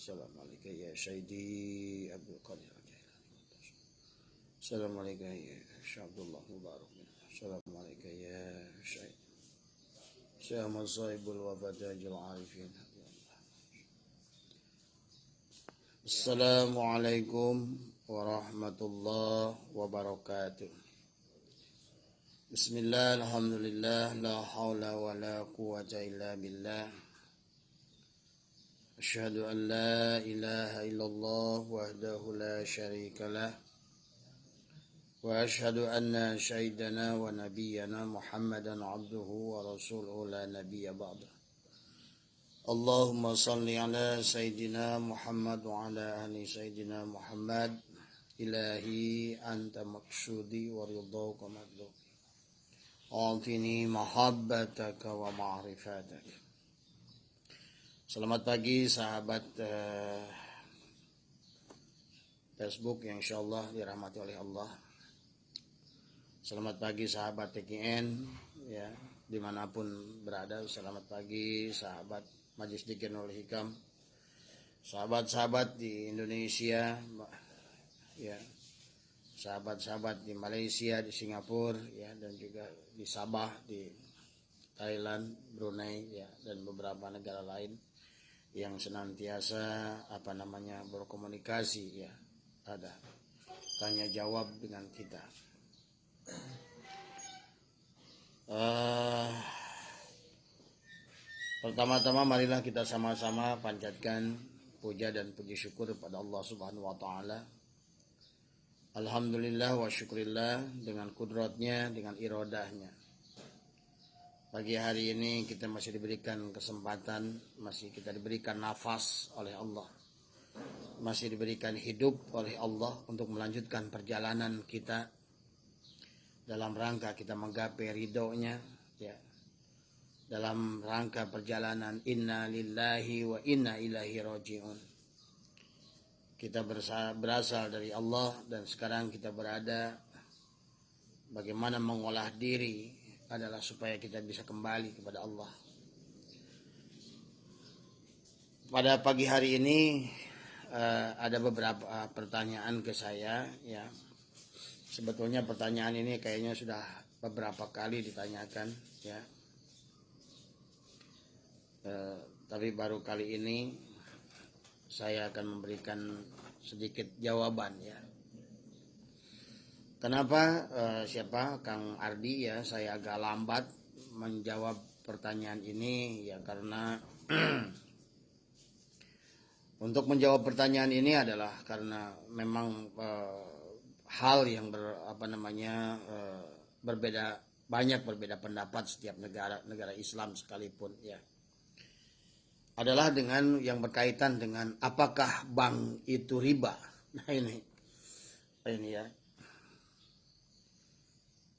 Assalamualaikum ya Syedi Abdul Qadir Al-Jailani. Assalamualaikum ya Syekh Abdullah Mubarak. Assalamualaikum ya Syekh Masaibul Wabadajil Arifin. Assalamualaikum warahmatullahi wabarakatuh. Bismillah, alhamdulillah, la hawla wa la quwwata illa billah. Asyhadu an la ilaha illallah wahdahu la syarika lah. Wa asyhadu anna sayyidana wa nabiyyana Muhammadan abduhu wa rasuluhu la nabiyya ba'da. Allahumma salli ala sayyidina Muhammad wa ala ahli sayyidina Muhammad. Ilahi anta maksudi wa ridhaka madlubi. A'tini mahabbataka wa ma'rifataka. Selamat pagi sahabat Facebook yang insyaallah dirahmati oleh Allah. Selamat pagi sahabat TKN ya, dimanapun berada. Selamat pagi sahabat Majelis Dzikir Nurul Hikam, sahabat-sahabat di Indonesia ya, sahabat-sahabat di Malaysia, di Singapura ya, dan juga di Sabah, di Thailand, Brunei ya, dan beberapa negara lain yang senantiasa berkomunikasi ya, ada tanya jawab dengan kita. Pertama-tama marilah kita sama-sama panjatkan puja dan puji syukur kepada Allah Subhanahu wa taala. Alhamdulillah wa syukurillah, dengan kudratnya, dengan irodahnya. Pagi hari ini kita masih diberikan kesempatan, masih kita diberikan nafas oleh Allah, masih diberikan hidup oleh Allah untuk melanjutkan perjalanan kita dalam rangka kita menggapai ridhonya ya, dalam rangka perjalanan inna lillahi wa inna ilaihi raji'un. Kita berasal dari Allah dan sekarang kita berada bagaimana mengolah diri adalah supaya kita bisa kembali kepada Allah. Pada pagi hari ini ada beberapa pertanyaan ke saya ya. Sebetulnya pertanyaan ini kayaknya sudah beberapa kali ditanyakan ya. Tapi baru kali ini saya akan memberikan sedikit jawaban ya. Kenapa Kang Ardi ya, saya agak lambat menjawab pertanyaan ini ya, karena untuk menjawab pertanyaan ini adalah karena memang hal yang berbeda, banyak berbeda pendapat setiap negara Islam sekalipun ya, adalah dengan yang berkaitan dengan apakah bank itu riba. Nah ini ya.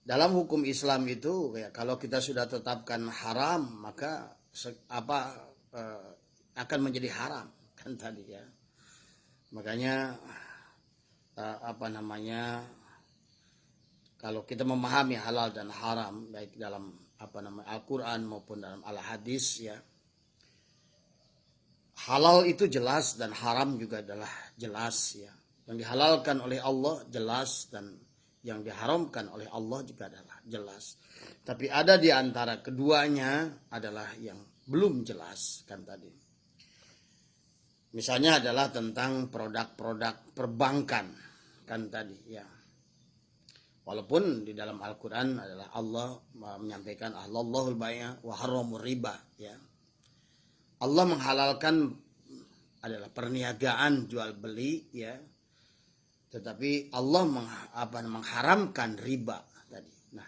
Dalam hukum Islam itu ya, kalau kita sudah tetapkan haram maka akan menjadi haram kan tadi ya. Makanya kalau kita memahami halal dan haram baik dalam Al-Qur'an maupun dalam Al-Hadis ya, halal itu jelas dan haram juga adalah jelas ya. Yang dihalalkan oleh Allah jelas dan yang diharamkan oleh Allah juga adalah jelas. Tapi ada di antara keduanya adalah yang belum jelas kan tadi. Misalnya adalah tentang produk-produk perbankan kan tadi ya. Walaupun di dalam Al-Qur'an adalah Allah menyampaikan Allahul bai'a wa harramur riba ya. Allah menghalalkan adalah perniagaan jual beli ya. Tetapi Allah mengharamkan riba tadi. Nah,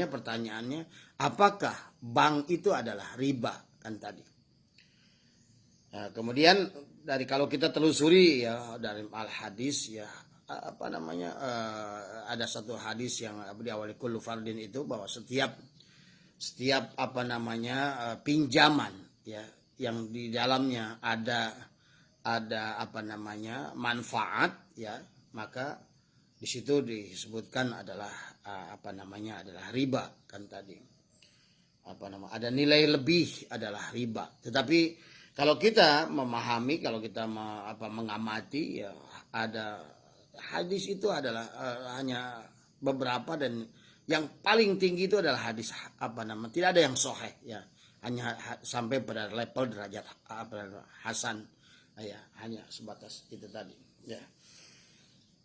pertanyaannya, apakah bank itu adalah riba kan tadi? Nah, kemudian kalau kita telusuri ya dari Al-Hadis ya, ada satu hadis yang diawali kullu fardin itu, bahwa setiap pinjaman ya yang di dalamnya ada manfaat ya, maka di situ disebutkan adalah adalah riba kan tadi. Ada nilai lebih adalah riba. Tetapi Kalau kita memahami, kalau kita mengamati, ya ada hadis itu adalah hanya beberapa, dan yang paling tinggi itu adalah hadis tidak ada yang sahih, ya hanya sampai pada level derajat hasan, ya hanya sebatas itu tadi, ya.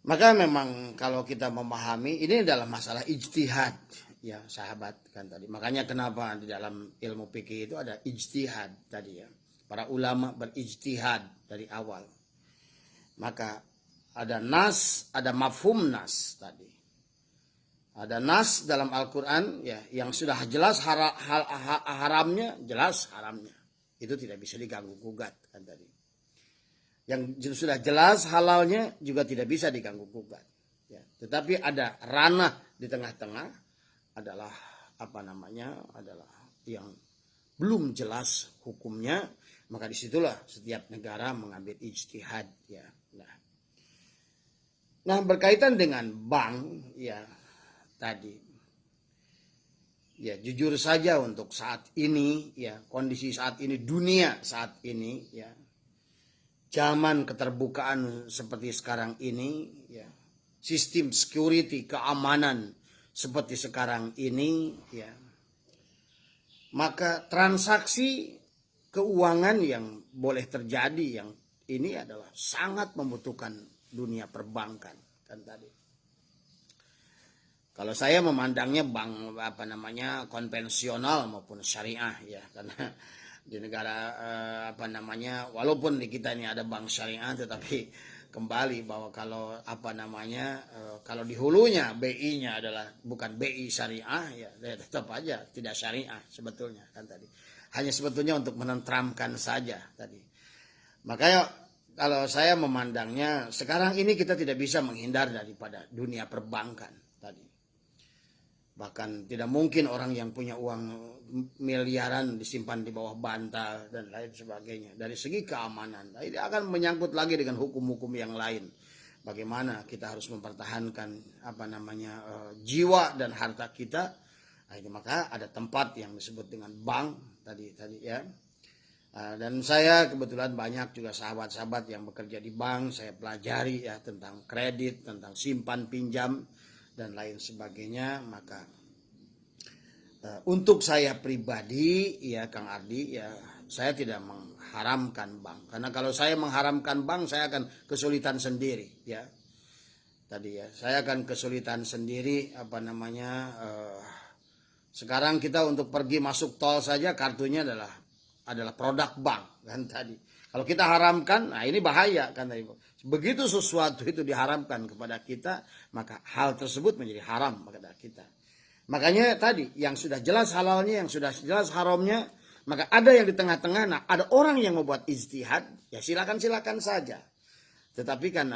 Maka memang kalau kita memahami ini adalah masalah ijtihad, ya sahabat kan tadi. Makanya kenapa di dalam ilmu fikih itu ada ijtihad tadi, ya. Para ulama berijtihad dari awal. Maka ada nas, ada mafhum nas tadi. Ada nas dalam Al-Quran, ya, yang sudah jelas haramnya, jelas haramnya. Itu tidak bisa diganggu gugat kan tadi. Yang sudah jelas halalnya juga tidak bisa diganggu gugat. Ya. Tetapi ada ranah di tengah-tengah adalah adalah yang belum jelas hukumnya. Maka disitulah setiap negara mengambil ijtihad, ya. Nah berkaitan dengan bank, ya tadi, ya jujur saja untuk saat ini, ya kondisi saat ini, dunia saat ini, ya zaman keterbukaan seperti sekarang ini, ya sistem security keamanan seperti sekarang ini, ya maka transaksi keuangan yang boleh terjadi yang ini adalah sangat membutuhkan dunia perbankan kan tadi. Kalau saya memandangnya bank konvensional maupun syariah, ya karena di negara walaupun di kita ini ada bank syariah, tetapi kembali bahwa kalau kalau di hulunya BI-nya adalah bukan BI syariah, ya tetap aja tidak syariah sebetulnya kan tadi. Hanya sebetulnya untuk menenteramkan saja tadi. Makanya kalau saya memandangnya sekarang ini kita tidak bisa menghindar daripada dunia perbankan tadi. Bahkan tidak mungkin orang yang punya uang miliaran disimpan di bawah bantal dan lain sebagainya. Dari segi keamanan, ini akan menyangkut lagi dengan hukum-hukum yang lain. Bagaimana kita harus mempertahankan jiwa dan harta kita. Nah, ini maka ada tempat yang disebut dengan bank tadi ya. Dan saya kebetulan banyak juga sahabat-sahabat yang bekerja di bank. Saya pelajari ya tentang kredit, tentang simpan pinjam dan lain sebagainya. Maka untuk saya pribadi, ya Kang Ardi, ya saya tidak mengharamkan bank. Karena kalau saya mengharamkan bank, saya akan kesulitan sendiri, ya. Tadi ya, saya akan kesulitan sendiri sekarang kita untuk pergi masuk tol saja kartunya adalah produk bank kan tadi. Kalau kita haramkan, nah ini bahaya kan tadi. Begitu sesuatu itu diharamkan kepada kita, maka hal tersebut menjadi haram kepada kita. Makanya tadi yang sudah jelas halalnya, yang sudah jelas haramnya, maka ada yang di tengah-tengah. Nah, ada orang yang membuat ijtihad, ya silakan saja. Tetapi kan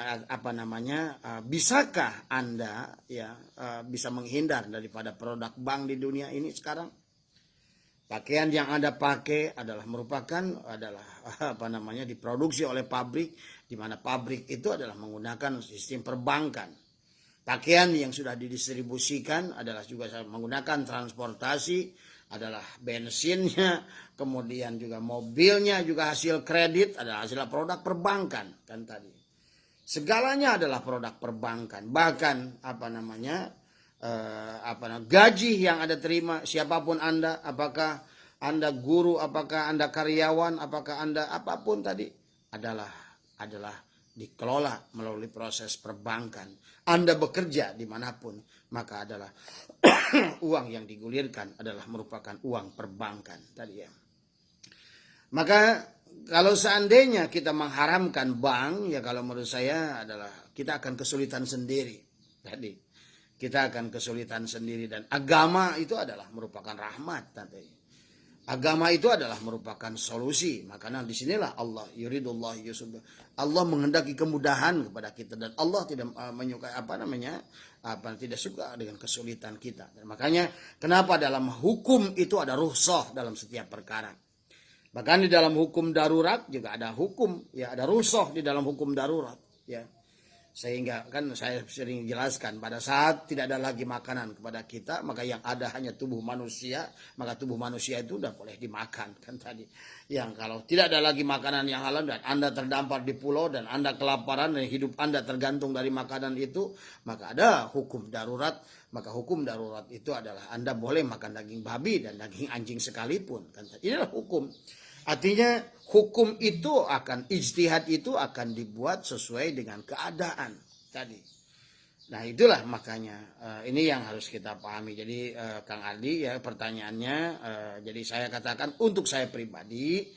bisakah Anda ya bisa menghindar daripada produk bank di dunia ini sekarang? Pakaian yang Anda pakai merupakan diproduksi oleh pabrik, di mana pabrik itu adalah menggunakan sistem perbankan. Pakaian yang sudah didistribusikan adalah juga menggunakan transportasi, adalah bensinnya, kemudian juga mobilnya juga hasil kredit, adalah hasil produk perbankan kan tadi. Segalanya adalah produk perbankan. Bahkan gaji yang Anda terima, siapapun Anda, apakah Anda guru, apakah Anda karyawan, apakah Anda apapun tadi, adalah dikelola melalui proses perbankan. Anda bekerja dimanapun, maka adalah uang yang digulirkan adalah merupakan uang perbankan tadi ya. Maka kalau seandainya kita mengharamkan bank, ya kalau menurut saya adalah kita akan kesulitan sendiri. Tadi kita akan kesulitan sendiri, dan agama itu adalah merupakan rahmat tadi. Agama itu adalah merupakan solusi. Makanya disinilah Allah yuridullah yusuf. Allah menghendaki kemudahan kepada kita, dan Allah tidak menyukai tidak suka dengan kesulitan kita. Dan makanya kenapa dalam hukum itu ada rukhsah dalam setiap perkara. Bahkan di dalam hukum darurat juga ada hukum, ya ada rukhsah di dalam hukum darurat, ya. Sehingga kan saya sering jelaskan, pada saat tidak ada lagi makanan kepada kita, maka yang ada hanya tubuh manusia, maka tubuh manusia itu udah boleh dimakan kan tadi. Yang kalau tidak ada lagi makanan yang halal dan Anda terdampar di pulau dan Anda kelaparan dan hidup Anda tergantung dari makanan itu, maka ada hukum darurat. Maka hukum darurat itu adalah Anda boleh makan daging babi dan daging anjing sekalipun kan tadi. Inilah hukum. Artinya hukum itu akan, ijtihad itu akan dibuat sesuai dengan keadaan tadi. Nah itulah makanya ini yang harus kita pahami. Jadi Kang Aldi ya pertanyaannya, jadi saya katakan untuk saya pribadi,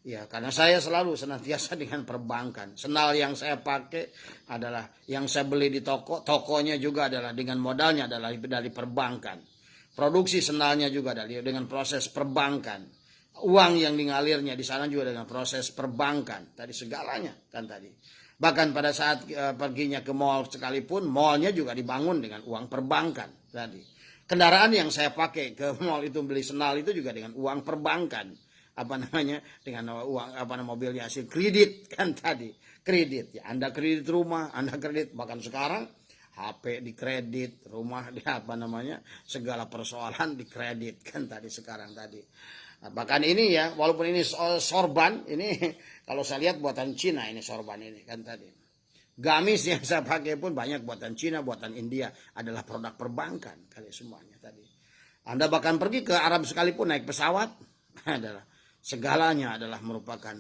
ya karena saya selalu senantiasa dengan perbankan. Senal yang saya pakai adalah yang saya beli di toko, tokonya juga adalah dengan modalnya adalah dari perbankan. Produksi senalnya juga dengan proses perbankan. Uang yang mengalirnya di sana juga dengan proses perbankan. Tadi segalanya kan tadi. Bahkan pada saat perginya ke mall sekalipun, mallnya juga dibangun dengan uang perbankan tadi. Kendaraan yang saya pakai ke mall itu beli senal itu juga dengan uang perbankan. Apa namanya? Dengan uang mobilnya hasil kredit kan tadi. Kredit ya. Anda kredit rumah, Anda kredit bahkan sekarang HP dikredit, rumah segala persoalan dikredit kan tadi sekarang tadi. Nah, bahkan ini ya, walaupun ini sorban, ini kalau saya lihat buatan Cina ini sorban ini kan tadi. Gamis yang saya pakai pun banyak buatan Cina, buatan India, adalah produk perbankan kali semuanya tadi. Anda bahkan pergi ke Arab sekalipun naik pesawat, adalah segalanya adalah merupakan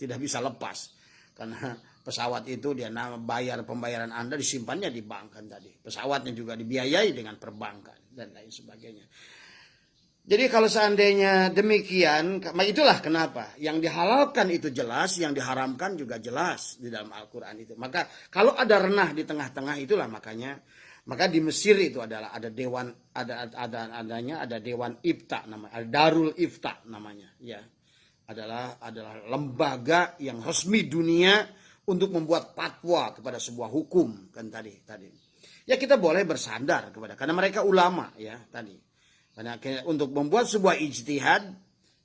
tidak bisa lepas karena pesawat itu dia pembayaran Anda disimpannya di bank kan tadi. Pesawatnya juga dibiayai dengan perbankan dan lain sebagainya. Jadi kalau seandainya demikian, itulah kenapa yang dihalalkan itu jelas, yang diharamkan juga jelas di dalam Al-Quran itu. Maka kalau ada renah di tengah-tengah itulah maka di Mesir itu adalah ada dewan, ada dewan ifta namanya, ada Darul Ifta namanya, ya. Adalah lembaga yang resmi dunia untuk membuat fatwa kepada sebuah hukum kan tadi. Ya kita boleh bersandar karena mereka ulama ya tadi. Karena untuk membuat sebuah ijtihad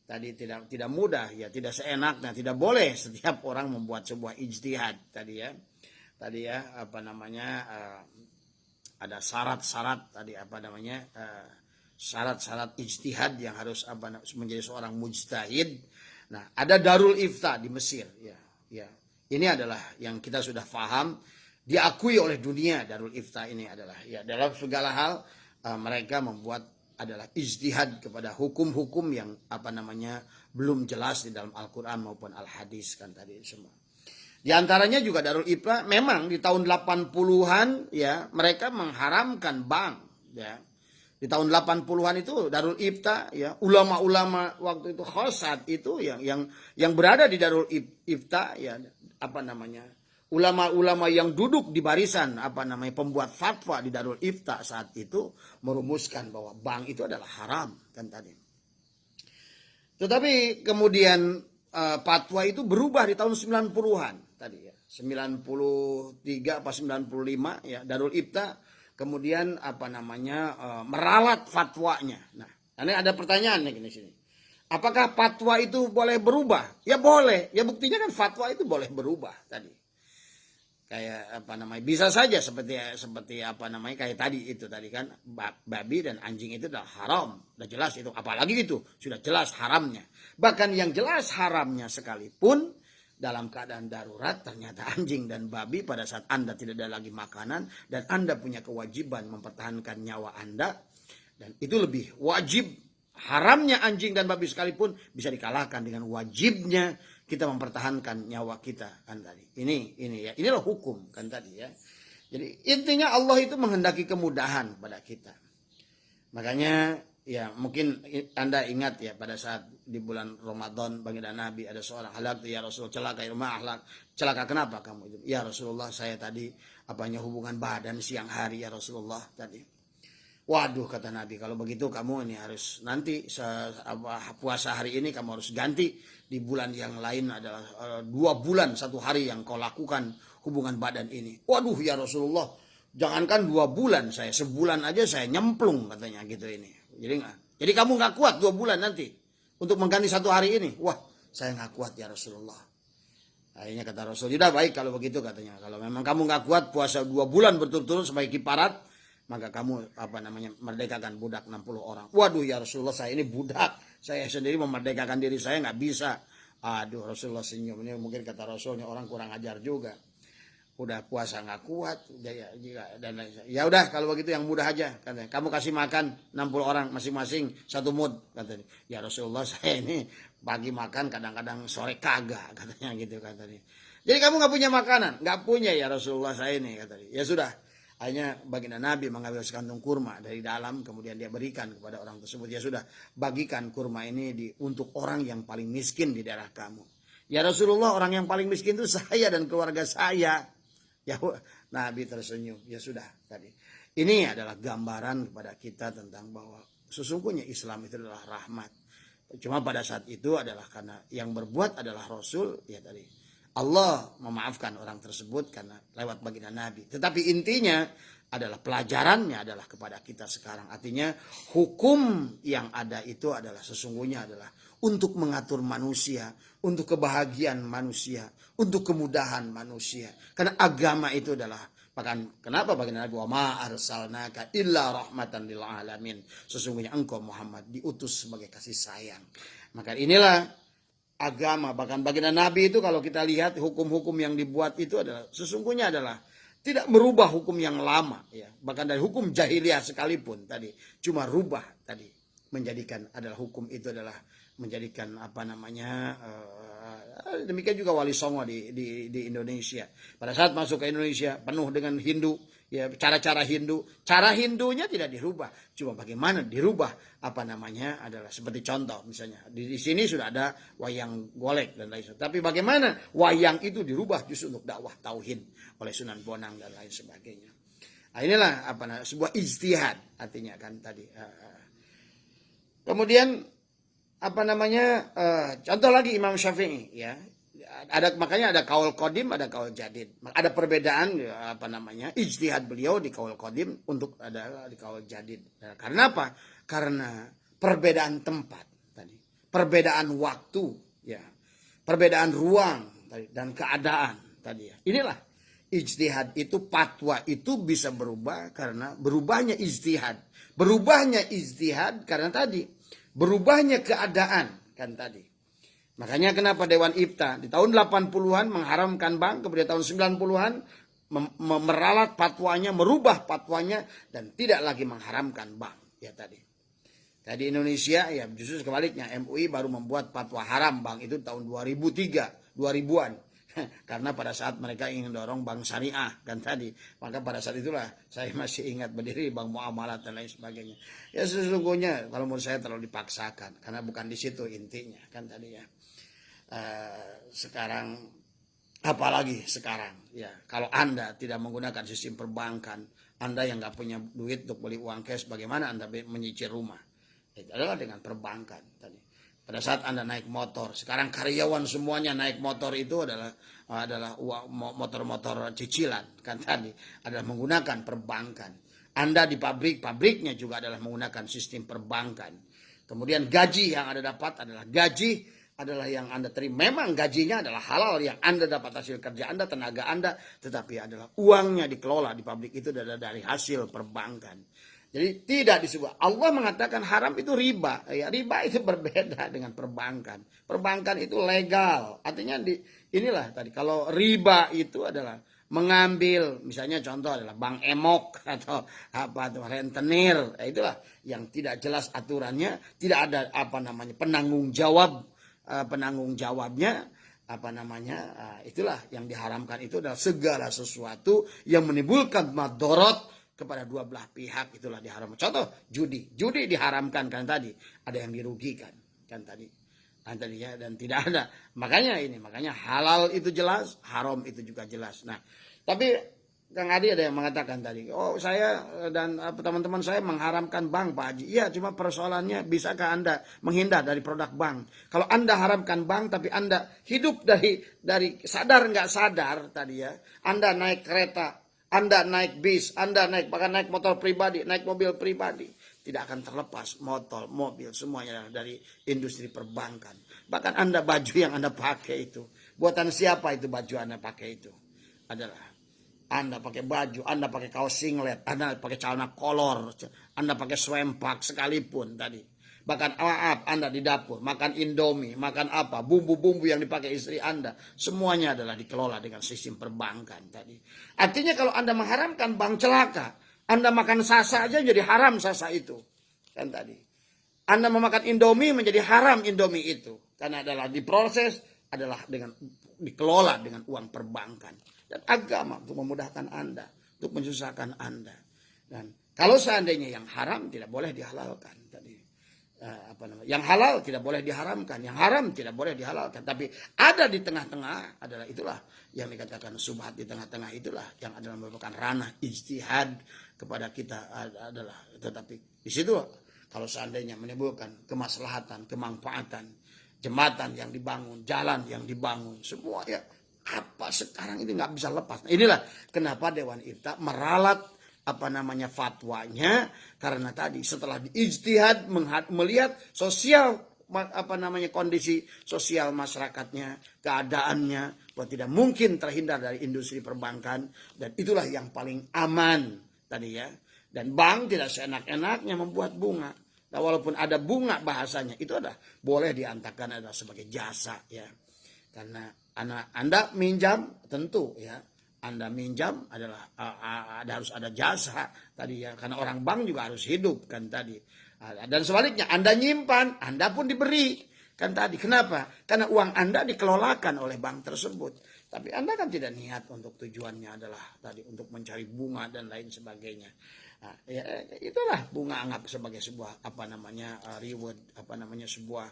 tadi tidak mudah ya, tidak seenaknya, tidak boleh setiap orang membuat sebuah ijtihad tadi ya ada syarat-syarat tadi syarat-syarat ijtihad yang harus menjadi seorang mujtahid. Nah ada Darul Ifta di Mesir ya. Ini adalah yang kita sudah paham, diakui oleh dunia. Darul Ifta ini adalah ya dalam segala hal mereka membuat adalah ijtihad kepada hukum-hukum yang belum jelas di dalam Al-Quran maupun Al-Hadis kan tadi semua. Di antaranya juga Darul Ifta memang di tahun 80-an ya mereka mengharamkan bank ya. Di tahun 80-an itu Darul Ifta ya, ulama-ulama waktu itu khosat itu yang berada di Darul Ifta ya ulama-ulama yang duduk di barisan pembuat fatwa di Darul Ifta saat itu merumuskan bahwa bank itu adalah haram kan tadi. Tetapi kemudian fatwa itu berubah di tahun 90-an tadi ya. 93 apa 95 ya Darul Ifta kemudian meralat fatwanya. Nah, ini ada pertanyaan nih di sini. Apakah fatwa itu boleh berubah? Ya boleh. Ya buktinya kan fatwa itu boleh berubah tadi. Kayak bisa saja seperti kayak tadi kan babi dan anjing itu udah haram, udah jelas itu, apalagi itu sudah jelas haramnya. Bahkan yang jelas haramnya sekalipun dalam keadaan darurat ternyata anjing dan babi pada saat Anda tidak ada lagi makanan dan Anda punya kewajiban mempertahankan nyawa Anda, dan itu lebih wajib. Haramnya anjing dan babi sekalipun bisa dikalahkan dengan wajibnya kita mempertahankan nyawa kita kan tadi. Inilah hukum kan tadi ya. Jadi intinya Allah itu menghendaki kemudahan pada kita. Makanya ya mungkin Anda ingat ya pada saat di bulan Ramadan baginda Nabi ada seorang halak ya Rasul, celaka ya ahlak. Celaka kenapa kamu itu? Ya Rasulullah saya tadi hubungan badan siang hari ya Rasulullah tadi. Waduh kata Nabi, kalau begitu kamu ini harus nanti puasa hari ini kamu harus ganti, di bulan yang lain adalah 2 bulan 1 hari yang kau lakukan hubungan badan ini. Waduh ya Rasulullah, jangankan 2 bulan, saya sebulan aja saya nyemplung katanya gitu ini. Jadi kamu nggak kuat 2 bulan nanti untuk mengganti 1 hari ini. Wah saya nggak kuat ya Rasulullah. Akhirnya kata Rasul, sudah baik kalau begitu katanya. Kalau memang kamu nggak kuat puasa 2 bulan berturut-turut sebagai kiparat, maka kamu merdekakan budak 60 orang. Waduh ya Rasulullah, saya ini budak. Saya sendiri memerdekakan diri saya nggak bisa. Aduh, Rasulullah senyum. Ini mungkin kata Rasulnya orang kurang ajar juga. Udah puasa nggak kuat, ya udah kalau begitu yang mudah aja katanya. Kamu kasih makan 60 orang masing-masing 1 mud katanya. Ya Rasulullah, saya ini pagi makan kadang-kadang sore kagak katanya gitu katanya. Jadi kamu nggak punya makanan? Nggak punya ya Rasulullah, saya ini katanya. Ya sudah, akhirnya baginda Nabi mengambil sekantung kurma dari dalam, kemudian dia berikan kepada orang tersebut. Ya sudah, bagikan kurma ini untuk orang yang paling miskin di daerah kamu. Ya Rasulullah, orang yang paling miskin itu saya dan keluarga saya. Ya Nabi tersenyum. Ya sudah tadi. Ini adalah gambaran kepada kita tentang bahwa sesungguhnya Islam itu adalah rahmat. Cuma pada saat itu adalah karena yang berbuat adalah Rasul, ya tadi. Allah memaafkan orang tersebut karena lewat baginda Nabi. Tetapi intinya adalah pelajarannya adalah kepada kita sekarang. Artinya hukum yang ada itu adalah sesungguhnya adalah untuk mengatur manusia, untuk kebahagiaan manusia, untuk kemudahan manusia. Karena agama itu adalah, bahkan kenapa baginda Nabi, wa ma arsalnaka illa rahmatan lil alamin. Sesungguhnya engkau Muhammad diutus sebagai kasih sayang. Maka inilah agama. Bahkan baginda Nabi itu kalau kita lihat hukum-hukum yang dibuat itu adalah sesungguhnya adalah tidak merubah hukum yang lama, ya. Bahkan dari hukum jahiliyah sekalipun tadi cuma rubah tadi menjadikan adalah hukum itu adalah menjadikan demikian juga Wali Songo di Indonesia. Pada saat masuk ke Indonesia penuh dengan Hindu, ya, cara-cara Hindu. Cara Hindunya tidak dirubah, cuma bagaimana dirubah adalah seperti contoh misalnya di sini sudah ada wayang golek dan lain sebagainya. Tapi bagaimana wayang itu dirubah justru untuk dakwah tauhid oleh Sunan Bonang dan lain sebagainya. Nah, inilah sebuah ijtihad artinya kan tadi. Kemudian contoh lagi Imam Syafi'i, ya. Makanya ada kaul qadim, ada kaul jadid. Ada perbedaan ijtihad beliau di kaul qadim untuk ada di kaul jadid. Karena apa? Karena perbedaan tempat tadi, perbedaan waktu, ya. Perbedaan ruang tadi dan keadaan tadi, ya. Inilah ijtihad itu, fatwa itu bisa berubah karena berubahnya ijtihad. Berubahnya ijtihad karena tadi berubahnya keadaan kan tadi. Makanya kenapa Dewan Ifta di tahun 80-an mengharamkan bank, kemudian tahun 90-an meralat fatwanya, merubah fatwanya dan tidak lagi mengharamkan bank, ya tadi. Tadi Indonesia ya justru sebaliknya, MUI baru membuat fatwa haram bank itu tahun 2003, 2000-an. Karena pada saat mereka ingin dorong bank syariah kan tadi, maka pada saat itulah saya masih ingat berdiri bank muamalat dan lain sebagainya. Ya sesungguhnya kalau menurut saya terlalu dipaksakan karena bukan di situ intinya kan tadi, ya. Sekarang apalagi sekarang, ya, kalau Anda tidak menggunakan sistem perbankan, Anda yang nggak punya duit untuk beli uang cash, bagaimana Anda menyicil rumah? Itu adalah dengan perbankan tadi. Pada saat Anda naik motor, sekarang karyawan semuanya naik motor itu adalah motor-motor cicilan kan tadi, adalah menggunakan perbankan. Anda di pabriknya juga adalah menggunakan sistem perbankan. Kemudian gaji yang Anda dapat adalah yang Anda terima. Memang gajinya adalah halal yang Anda dapat hasil kerja Anda, tenaga Anda, tetapi adalah uangnya dikelola di pabrik itu adalah dari hasil perbankan. Jadi tidak disebut. Allah mengatakan haram itu riba. Ya, riba itu berbeda dengan perbankan. Perbankan itu legal. Artinya inilah tadi. Kalau riba itu adalah mengambil, misalnya contoh adalah bank emok atau rentenir. Ya, itulah yang tidak jelas aturannya. Tidak ada penanggung jawabnya. Itulah yang diharamkan itu adalah segala sesuatu yang menimbulkan madorot kepada dua belah pihak, itulah diharamkan. Contoh judi diharamkan kan tadi, ada yang dirugikan kan tadi, ya, dan tidak ada. Makanya halal itu jelas, haram itu juga jelas. Nah, tapi Kang Adi ada yang mengatakan tadi, oh saya dan teman-teman saya mengharamkan bank Pak Haji. Iya, cuma persoalannya bisakah Anda menghindar dari produk bank? Kalau Anda haramkan bank tapi Anda hidup dari sadar nggak sadar tadi, ya, Anda naik kereta, Anda naik bis, Anda bahkan naik motor pribadi, naik mobil pribadi, tidak akan terlepas motor, mobil, semuanya dari industri perbankan. Bahkan Anda baju yang Anda pakai itu Buatan siapa itu baju Anda pakai itu? Adalah Anda pakai baju, Anda pakai kaos singlet, Anda pakai celana kolor, Anda pakai swempak sekalipun tadi. Bahkan maaf, Anda di dapur makan Indomie, makan apa, bumbu-bumbu yang dipakai istri Anda, semuanya adalah dikelola dengan sistem perbankan tadi. Artinya kalau Anda mengharamkan bank, celaka. Anda makan sasa aja jadi haram sasa itu. Kan tadi. Anda memakan Indomie menjadi haram Indomie itu. Karena adalah diproses, adalah dengan dikelola dengan uang perbankan. Dan agama untuk memudahkan Anda, untuk mensusahkan Anda. Dan kalau seandainya yang haram tidak boleh dihalalkan tadi. Yang halal tidak boleh diharamkan, yang haram tidak boleh dihalalkan. Tapi ada di tengah-tengah adalah itulah yang dikatakan subhat, di tengah-tengah itulah yang adalah merupakan ranah ijtihad kepada kita adalah. Tetapi di situ kalau seandainya menimbulkan kemaslahatan, kemanfaatan, jembatan yang dibangun, jalan yang dibangun, semua ya apa sekarang ini nggak bisa lepas. Nah, inilah kenapa Dewan Ifta meralat fatwanya, karena tadi setelah diijtihad melihat sosial kondisi sosial masyarakatnya, keadaannya, bahwa tidak mungkin terhindar dari industri perbankan, dan itulah yang paling aman tadi ya. Dan bank tidak seenak-enaknya membuat bunga. Nah, walaupun ada bunga bahasanya itu adalah boleh diantarkan adalah sebagai jasa ya. Karena Anda minjam tentu ya. Anda minjam adalah harus ada jasa tadi ya, karena orang bank juga harus hidup kan tadi. Dan sebaliknya Anda nyimpan, Anda pun diberi kan tadi. Kenapa? Karena uang Anda dikelolakan oleh bank tersebut. Tapi Anda kan tidak niat untuk tujuannya adalah tadi untuk mencari bunga dan lain sebagainya. Nah, ya, itulah bunga anggap sebagai sebuah reward, sebuah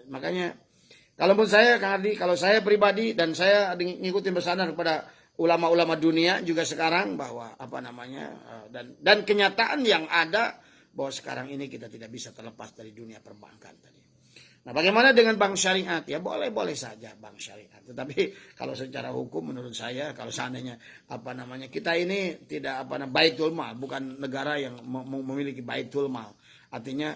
makanya kalau menurut saya Kang Ardi, kalau saya pribadi dan saya ngikutin bersandar kepada ulama-ulama dunia juga sekarang bahwa dan kenyataan yang ada bahwa sekarang ini kita tidak bisa terlepas dari dunia perbankan tadi. Nah, bagaimana dengan bank syariat? Ya boleh saja bank syariat. Tetapi kalau secara hukum menurut saya kalau seandainya kita ini tidak baitul mal, bukan negara yang memiliki baitul mal. Artinya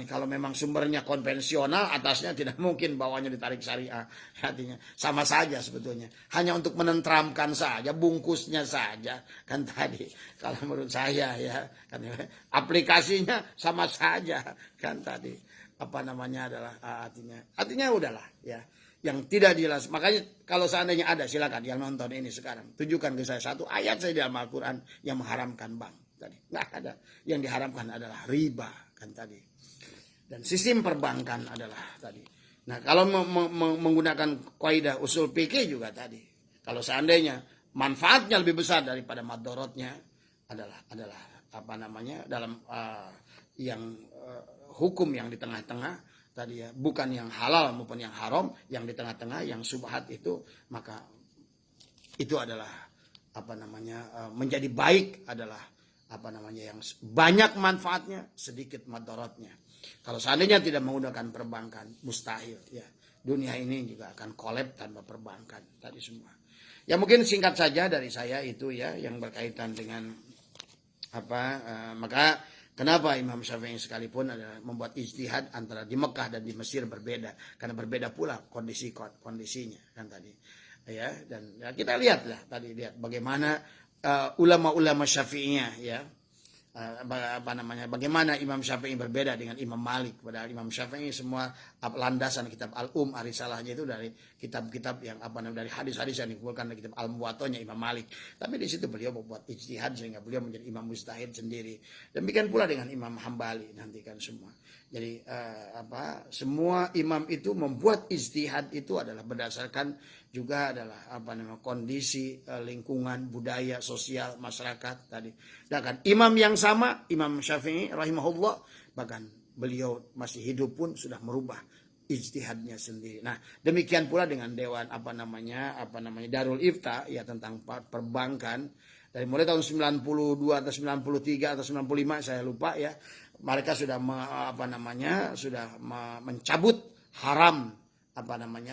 kalau memang sumbernya konvensional, atasnya tidak mungkin bawahnya ditarik syariah. Artinya sama saja sebetulnya. Hanya untuk menentramkan saja, bungkusnya saja. Kan tadi, kalau menurut saya ya, kan, aplikasinya sama saja. Kan tadi, artinya udahlah ya. Yang tidak jelas. Makanya kalau seandainya ada, silakan yang nonton ini sekarang. Tunjukkan ke saya satu ayat saya di Al-Quran yang mengharamkan bank. Tadi, nggak ada. Yang diharamkan adalah riba. Kan tadi. Dan sistem perbankan adalah tadi. Nah, kalau menggunakan kaidah usul fikih juga tadi. Kalau seandainya manfaatnya lebih besar daripada madorotnya adalah dalam hukum yang di tengah-tengah tadi ya, bukan yang halal maupun yang haram, yang di tengah-tengah yang subhat itu, maka itu adalah menjadi baik adalah yang banyak manfaatnya, sedikit madorotnya. Kalau seandainya tidak menggunakan perbankan, mustahil ya. Dunia ini juga akan kolab tanpa perbankan tadi semua. Ya mungkin singkat saja dari saya itu ya yang berkaitan dengan maka kenapa Imam Syafi'i sekalipun adalah membuat ijtihad antara di Mekah dan di Mesir berbeda, karena berbeda pula kondisinya kan tadi. Ya, dan ya, kita lihatlah bagaimana ulama-ulama Syafi'iyah ya. Bagaimana Imam Syafi'i berbeda dengan Imam Malik. Padahal Imam Syafi'i semua landasan kitab Risalahnya itu dari kitab-kitab yang dari hadis-hadis yang dikumpulkan dari kitab Al-Muwatta'nya Imam Malik. Tapi di situ beliau membuat ijtihad sehingga beliau menjadi imam mujtahid sendiri. Demikian pula dengan Imam Hambali nanti kan semua. Jadi semua imam itu membuat ijtihad itu adalah berdasarkan juga adalah kondisi lingkungan, budaya, sosial masyarakat tadi. Dan kan imam yang sama, Imam Syafi'i rahimahullah, bahkan beliau masih hidup pun sudah merubah ijtihadnya sendiri. Nah, demikian pula dengan dewan Darul Ifta ya tentang perbankan dari mulai tahun 92 atau 93 atau 95 saya lupa ya. Mereka sudah sudah mencabut haram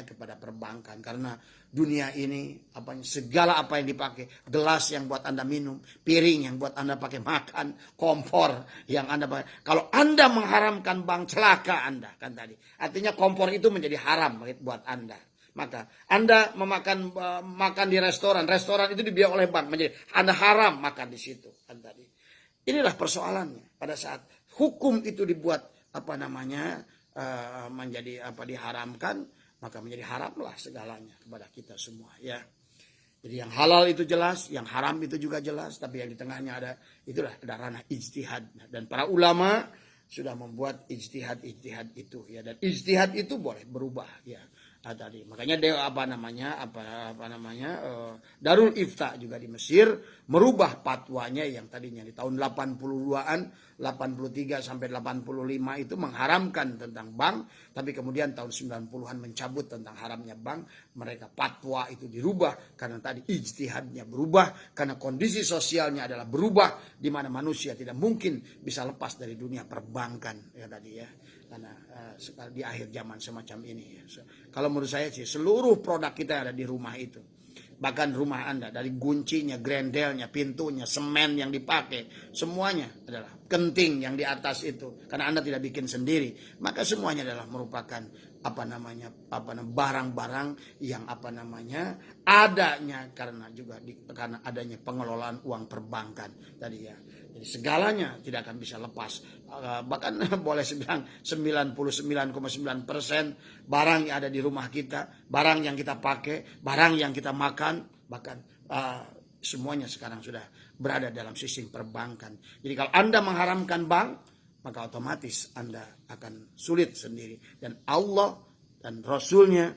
kepada perbankan. Karena dunia ini segala apa yang dipakai, gelas yang buat Anda minum, piring yang buat Anda pakai makan, kompor yang Anda pakai. Kalau Anda mengharamkan bank, celaka Anda kan tadi. Artinya kompor itu menjadi haram buat Anda. Maka Anda makan di restoran itu dibiayai oleh bank, menjadi Anda haram makan di situ kan tadi. Inilah persoalannya pada saat hukum itu dibuat menjadi diharamkan, maka menjadi haramlah segalanya kepada kita semua ya. Jadi yang halal itu jelas, yang haram itu juga jelas, tapi yang di tengahnya ada ranah ijtihad, dan para ulama sudah membuat ijtihad itu ya, dan ijtihad itu boleh berubah ya. Tadi makanya Darul Ifta juga di Mesir merubah fatwanya yang tadinya di tahun 82-an 83 sampai 85 itu mengharamkan tentang bank, tapi kemudian tahun 90-an mencabut tentang haramnya bank. Mereka fatwa itu dirubah karena tadi ijtihadnya berubah, karena kondisi sosialnya adalah berubah, di mana manusia tidak mungkin bisa lepas dari dunia perbankan ya tadi ya. Karena di akhir zaman semacam ini ya. Kalau menurut saya sih seluruh produk kita ada di rumah itu. Bahkan rumah Anda, dari guncinya, grendelnya, pintunya, semen yang dipakai, semuanya adalah kenting yang di atas itu. Karena Anda tidak bikin sendiri, maka semuanya adalah merupakan barang-barang yang adanya karena adanya pengelolaan uang perbankan tadi ya. Jadi segalanya tidak akan bisa lepas. Bahkan boleh bilang 99,9% barang yang ada di rumah kita, barang yang kita pakai, barang yang kita makan, bahkan semuanya sekarang sudah berada dalam sistem perbankan. Jadi kalau Anda mengharamkan bank, maka otomatis Anda akan sulit sendiri. Dan Allah dan Rasulnya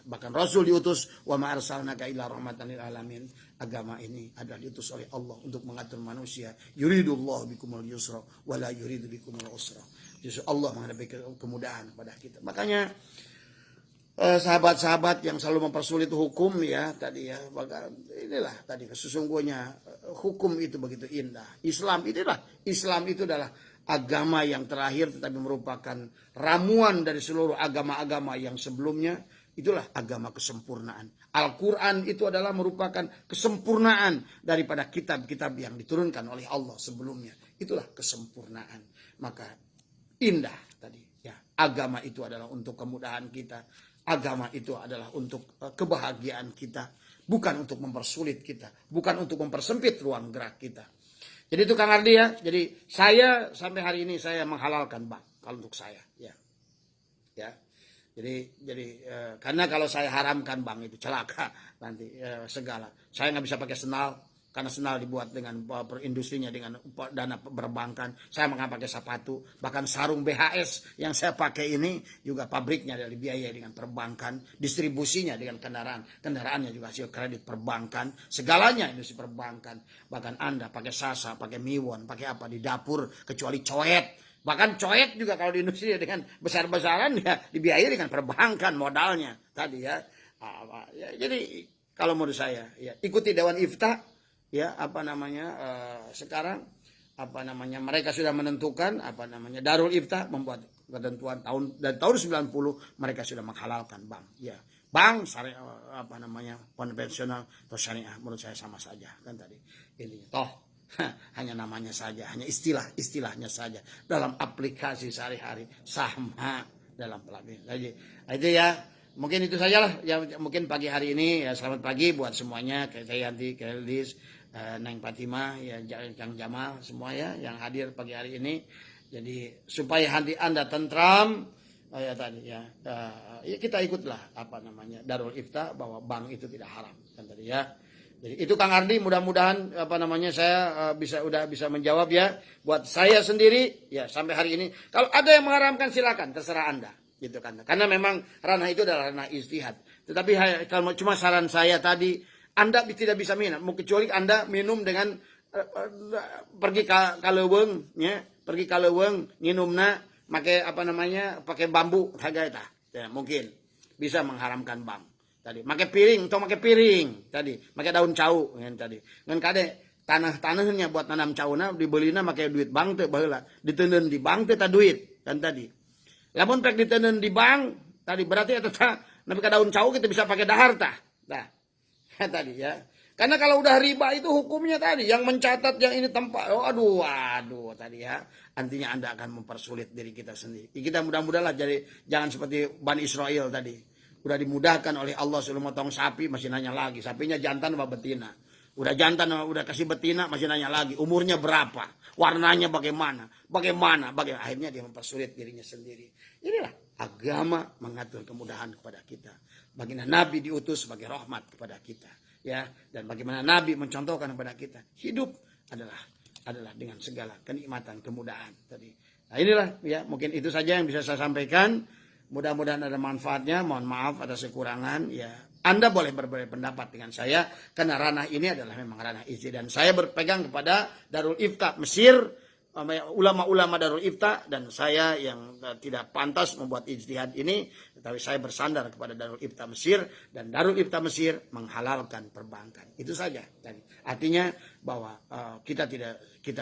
bahkan Rasul diutus, wa ma arsalnaka illa rahmatan lil alamin. Agama ini adalah diutus oleh Allah untuk mengatur manusia. Yuridullahu bikumul yusra wa la yuridu bikumul usra. Justru Allah menghadapi kemudahan pada kita. Makanya sahabat-sahabat yang selalu mempersulit hukum ya tadi ya, inilah tadi sesungguhnya hukum itu begitu indah. Islam itu adalah agama yang terakhir, tetapi merupakan ramuan dari seluruh agama-agama yang sebelumnya. Itulah agama kesempurnaan. Al-Quran itu adalah merupakan kesempurnaan daripada kitab-kitab yang diturunkan oleh Allah sebelumnya. Itulah kesempurnaan. Maka indah tadi ya. Agama itu adalah untuk kemudahan kita. Agama itu adalah untuk kebahagiaan kita. Bukan untuk mempersulit kita. Bukan untuk mempersempit ruang gerak kita. Jadi itu Kang Ardi ya. Jadi saya sampai hari ini saya menghalalkan bank. Kalau untuk saya ya. Ya. Jadi karena kalau saya haramkan bank itu celaka nanti segala. Saya nggak bisa pakai senal karena senal dibuat dengan perindustrinya dengan dana perbankan. Saya nggak pakai sepatu, bahkan sarung BHS yang saya pakai ini juga pabriknya dari biaya dengan perbankan, distribusinya dengan kendaraannya juga hasil kredit perbankan, segalanya industri perbankan. Bahkan Anda pakai Sasa, pakai Miwon, pakai apa di dapur kecuali coet. Bahkan coet juga kalau di industri dengan besar-besaran ya dibiayai dengan perbankan modalnya tadi ya. Jadi kalau menurut saya ya ikuti Dewan Ifta ya sekarang mereka sudah menentukan Darul Ifta membuat ketentuan dari tahun 90 mereka sudah menghalalkan bank ya. Bank syariah konvensional atau syariah menurut saya sama saja kan tadi ini toh. Hanya namanya saja, hanya istilahnya saja. Dalam aplikasi sehari-hari sama dalam pelatihan. Jadi itu ya, mungkin itu sajalah. Ya, mungkin pagi hari ini ya selamat pagi buat semuanya. Kayak saya Yanti, Keldis, Neng Fatimah, ya Kang Jamal, semua ya yang hadir pagi hari ini. Jadi supaya hati Anda tentram, ya tadi ya, ya kita ikutlah Darul Ifta bahwa bank itu tidak haram kan tadi ya. Jadi itu Kang Ardi, mudah-mudahan saya bisa menjawab ya. Buat saya sendiri ya sampai hari ini kalau ada yang mengharamkan silakan terserah Anda gitu kan. Karena memang ranah itu adalah ranah ijtihad. Tetapi kalau cuma saran saya tadi Anda tidak bisa minum kecuali Anda minum dengan pergi ke Kaleweng ya, pergi Kaleweng minumna pakai bambu harga eta. Ya, mungkin bisa mengharamkan bank. Tadi pakai piring tadi pakai daun cau kan tadi ngan kade tanahnya buat nanam cauna dibelina pakai duit bank teh baheula diteuneun di bank teh duit kan tadi lamun pek diteuneun di bank Tadi berarti itu nabi ka daun cau kita bisa pakai dahar tah. Nah, tadi ya. Karena kalau udah riba itu hukumnya tadi yang mencatat yang ini tempat, oh, aduh tadi ya. Artinya Anda akan mempersulit diri kita sendiri. Kita mudah-mudahan jadi jangan seperti Bani Israel tadi. Udah dimudahkan oleh Allah suruh motong sapi masih nanya lagi, sapinya jantan apa betina. Udah jantan udah kasih betina masih nanya lagi, umurnya berapa, warnanya bagaimana. Akhirnya dia mempersulit dirinya sendiri. Inilah agama mengatur kemudahan kepada kita. Bagaimana Nabi diutus sebagai rahmat kepada kita. Ya, dan bagaimana Nabi mencontohkan kepada kita hidup adalah dengan segala kenikmatan kemudahan tadi. Nah inilah ya mungkin itu saja yang bisa saya sampaikan. Mudah-mudahan ada manfaatnya. Mohon maaf atas kekurangan. Ya, Anda boleh berbeda pendapat dengan saya karena ranah ini adalah memang ranah ijtihad dan saya berpegang kepada Darul Ifta Mesir, ulama-ulama Darul Ifta, dan saya yang tidak pantas membuat ijtihad ini, tetapi saya bersandar kepada Darul Ifta Mesir dan Darul Ifta Mesir menghalalkan perbankan. Itu saja tadi. Artinya bahwa kita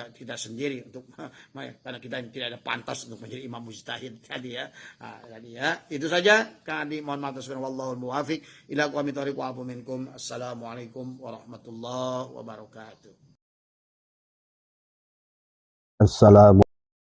tidak sendiri untuk karena kita tidak ada pantas untuk menjadi imam mujtahid tadi ya. Itu saja. Kami mohon maaf atas wallahul muwafiq ila aqwamit thoriq wa afu minkum. Assalamualaikum warahmatullahi wabarakatuh. Assalamu